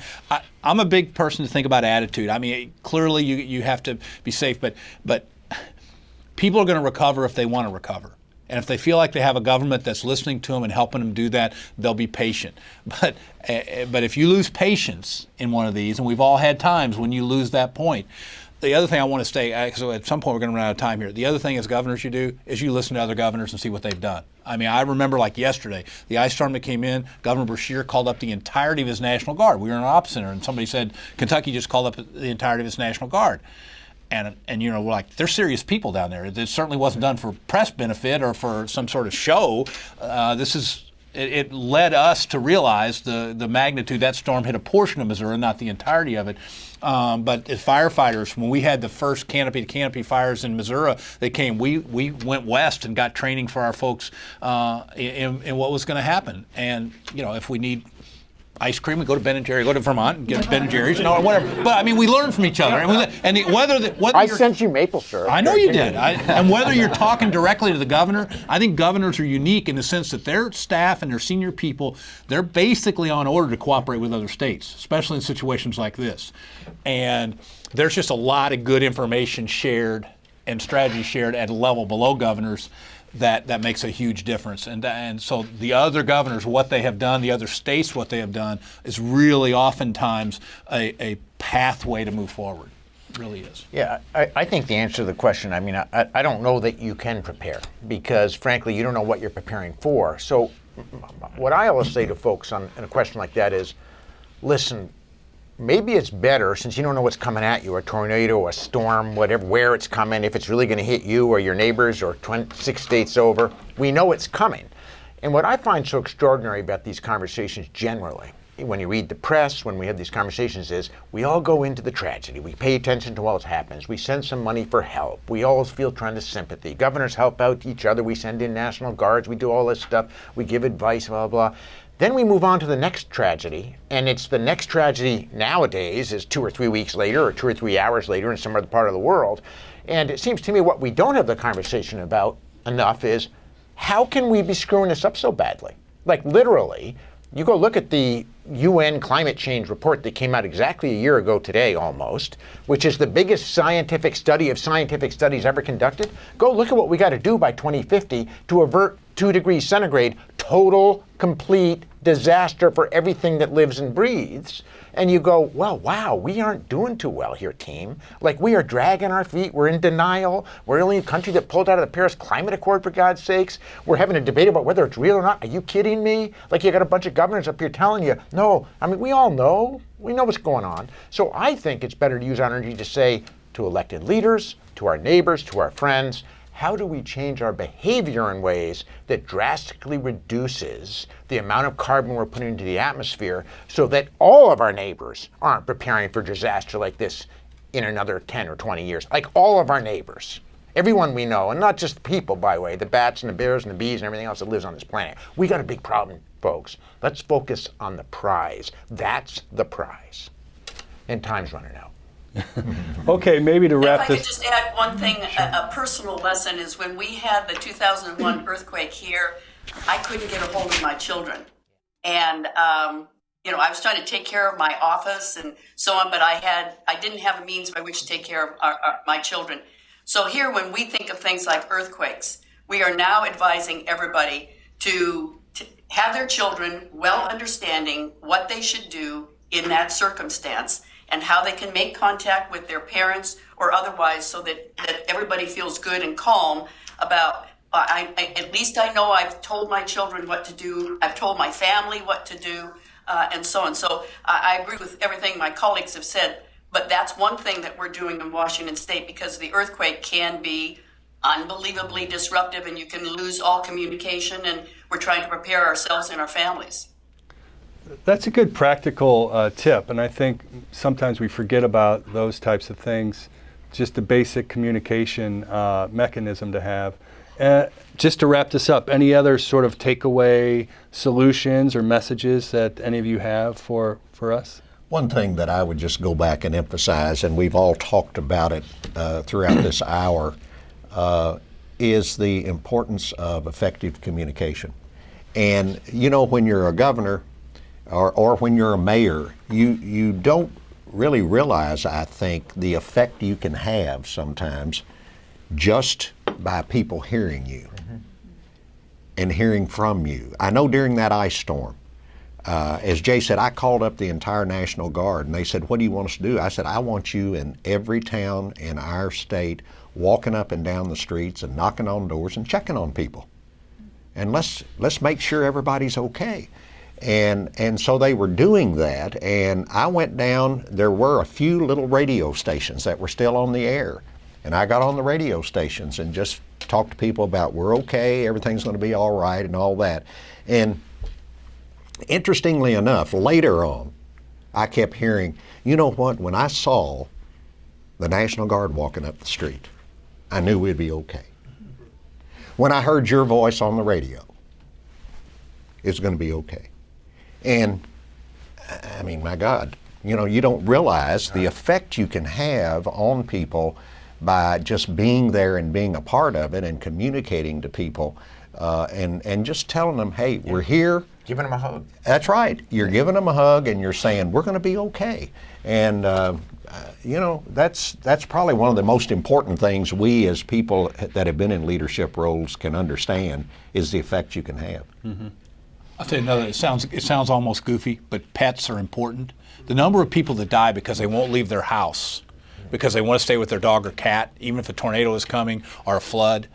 I'm a big person to think about attitude. I mean, clearly you have to be safe, but people are going to recover if they want to recover. And if they feel like they have a government that's listening to them and helping them do that, they'll be patient. But if you lose patience in one of these, and we've all had times when you lose that point, the other thing I want to say, so at some point we're going to run out of time here. The other thing as governors you do is you listen to other governors and see what they've done. I mean, I remember like yesterday, the ice storm that came in, Governor Beshear called up the entirety of his National Guard. We were in an ops center and somebody said, Kentucky just called up the entirety of its National Guard. And you know, we're like, they're serious people down there. It certainly wasn't done for press benefit or for some sort of show. It led us to realize the magnitude. That storm hit a portion of Missouri, not the entirety of it. But as firefighters, when we had the first canopy fires in Missouri, they came. We went west and got training for our folks in what was going to happen. And you know, if we need ice cream, we go to Ben & Jerry, go to Vermont and get Ben & Jerry's, you know, or whatever. But I mean, we learn from each other. And whether I sent you maple syrup. I know you did. And whether you're talking directly to the governor, I think governors are unique in the sense that their staff and their senior people, they're basically on order to cooperate with other states, especially in situations like this. And there's just a lot of good information shared and strategy shared at a level below governors that makes a huge difference. And so the other governors, what they have done, the other states, what they have done, is really oftentimes a pathway to move forward. It really is. Yeah, I think the answer to the question, I mean, I don't know that you can prepare because, frankly, you don't know what you're preparing for. So what I always say to folks in a question like that is, listen, maybe it's better, since you don't know what's coming at you, a tornado, a storm, whatever, where it's coming, if it's really going to hit you or your neighbors or 26 states over, we know it's coming. And what I find so extraordinary about these conversations generally, when you read the press, when we have these conversations, is we all go into the tragedy. We pay attention to what happens. We send some money for help. We all feel kind of sympathy. Governors help out each other. We send in National Guards. We do all this stuff. We give advice, blah, blah. Then we move on to the next tragedy, and it's the next tragedy nowadays is 2 or 3 weeks later or 2 or 3 hours later in some other part of the world. And it seems to me what we don't have the conversation about enough is how can we be screwing this up so badly? Like literally, you go look at the UN climate change report that came out exactly a year ago today almost, which is the biggest scientific study of scientific studies ever conducted. Go look at what we got to do by 2050 to avert 2 degrees centigrade, total, complete disaster for everything that lives and breathes. And you go, well, wow, we aren't doing too well here, team. Like, we are dragging our feet. We're in denial. We're the only country that pulled out of the Paris Climate Accord, for God's sakes. We're having a debate about whether it's real or not. Are you kidding me? Like, you got a bunch of governors up here telling you, no. I mean, we all know. We know what's going on. So I think it's better to use our energy to say to elected leaders, to our neighbors, to our friends, how do we change our behavior in ways that drastically reduces the amount of carbon we're putting into the atmosphere so that all of our neighbors aren't preparing for disaster like this in another 10 or 20 years? Like all of our neighbors, everyone we know, and not just people, by the way, the bats and the bears and the bees and everything else that lives on this planet. We got a big problem, folks. Let's focus on the prize. That's the prize. And time's running out. Okay, maybe to wrap this. If I this. could just add one thing, a personal lesson is when we had the 2001 earthquake here, I couldn't get a hold of my children. And, you know, I was trying to take care of my office and so on, but I didn't have a means by which to take care of my children. So here, when we think of things like earthquakes, we are now advising everybody to have their children well understanding what they should do in that circumstance and how they can make contact with their parents or otherwise so that everybody feels good and calm about, at least I know I've told my children what to do, I've told my family what to do, and so on. So I agree with everything my colleagues have said, but that's one thing that we're doing in Washington State because the earthquake can be unbelievably disruptive and you can lose all communication, and we're trying to prepare ourselves and our families. That's a good practical tip, and I think sometimes we forget about those types of things, just a basic communication mechanism to have. Just to wrap this up, any other sort of takeaway solutions or messages that any of you have for us? One thing that I would just go back and emphasize, and we've all talked about it throughout this hour, is the importance of effective communication. And you know, when you're a governor, or when you're a mayor, you don't really realize, I think, the effect you can have sometimes just by people hearing you and hearing from you. I know during that ice storm, as Jay said, I called up the entire National Guard, and they said, what do you want us to do? I said, I want you in every town in our state walking up and down the streets and knocking on doors and checking on people. And let's make sure everybody's okay. And so they were doing that, and I went down. There were a few little radio stations that were still on the air, and I got on the radio stations and just talked to people about we're okay, everything's going to be all right, and all that. And interestingly enough, later on, I kept hearing, you know what, when I saw the National Guard walking up the street, I knew we'd be okay. When I heard your voice on the radio, it's going to be okay. And I mean, my God, you know, you don't realize the effect you can have on people by just being there and being a part of it and communicating to people and just telling them, hey, we're here. Giving them a hug. That's right. You're giving them a hug and you're saying, we're going to be okay. And, you know, that's probably one of the most important things we as people that have been in leadership roles can understand is the effect you can have. Mm-hmm. I'll tell you another, it sounds almost goofy, but pets are important. The number of people that die because they won't leave their house, because they want to stay with their dog or cat, even if a tornado is coming or a flood.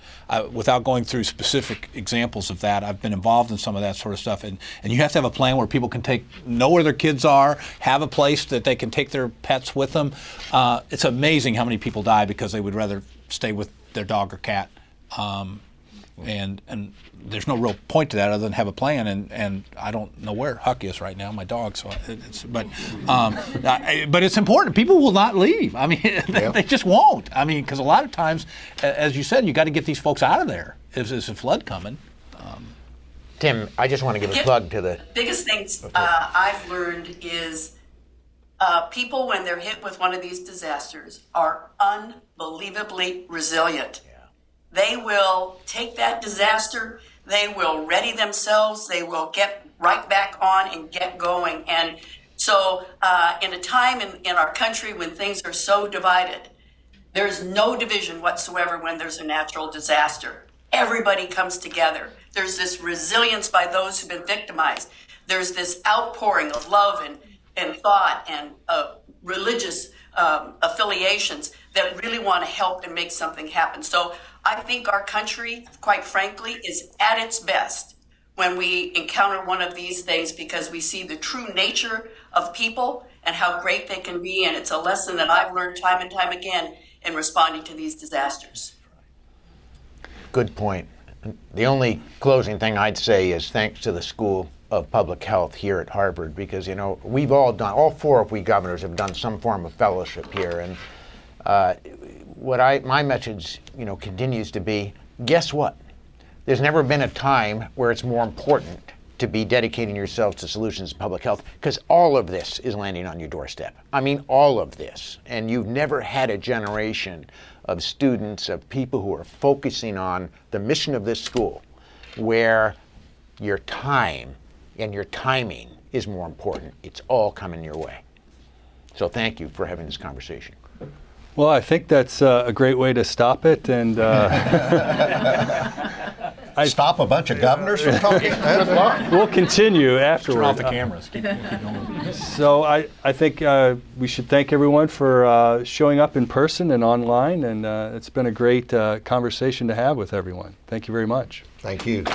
Without going through specific examples of that, I've been involved in some of that sort of stuff. And you have to have a plan where people can know where their kids are, have a place that they can take their pets with them. It's amazing how many people die because they would rather stay with their dog or cat. And there's no real point to that other than have a plan, and I don't know where Huck is right now, my dog. So, but it's important. People will not leave. I mean, they just won't. I mean, because a lot of times, as you said, you got to get these folks out of there if there's a flood coming. Tim, I just want to give a plug to the biggest things I've learned is people, when they're hit with one of these disasters, are unbelievably resilient. They will take that disaster, they will ready themselves, they will get right back on and get going. And so in a time in our country when things are so divided, there's no division whatsoever when there's a natural disaster. Everybody comes together. There's this resilience by those who've been victimized. There's this outpouring of love and thought and religious affiliations that really want to help and make something happen. So I think our country, quite frankly, is at its best when we encounter one of these things because we see the true nature of people and how great they can be. And it's a lesson that I've learned time and time again in responding to these disasters. Good point. The only closing thing I'd say is thanks to the School of Public Health here at Harvard, because, you know, we've all done, all four of we governors have done some form of fellowship here. And my message, you know, continues to be, guess what? There's never been a time where it's more important to be dedicating yourselves to solutions in public health, because all of this is landing on your doorstep. I mean, all of this. And you've never had a generation of students, of people who are focusing on the mission of this school, where your time and your timing is more important. It's all coming your way. So thank you for having this conversation. Well, I think that's a great way to stop it, and stop a bunch of governors from talking. We'll continue afterward. Turn off the cameras. Keep going. So I think we should thank everyone for showing up in person and online, and it's been a great conversation to have with everyone. Thank you very much. Thank you.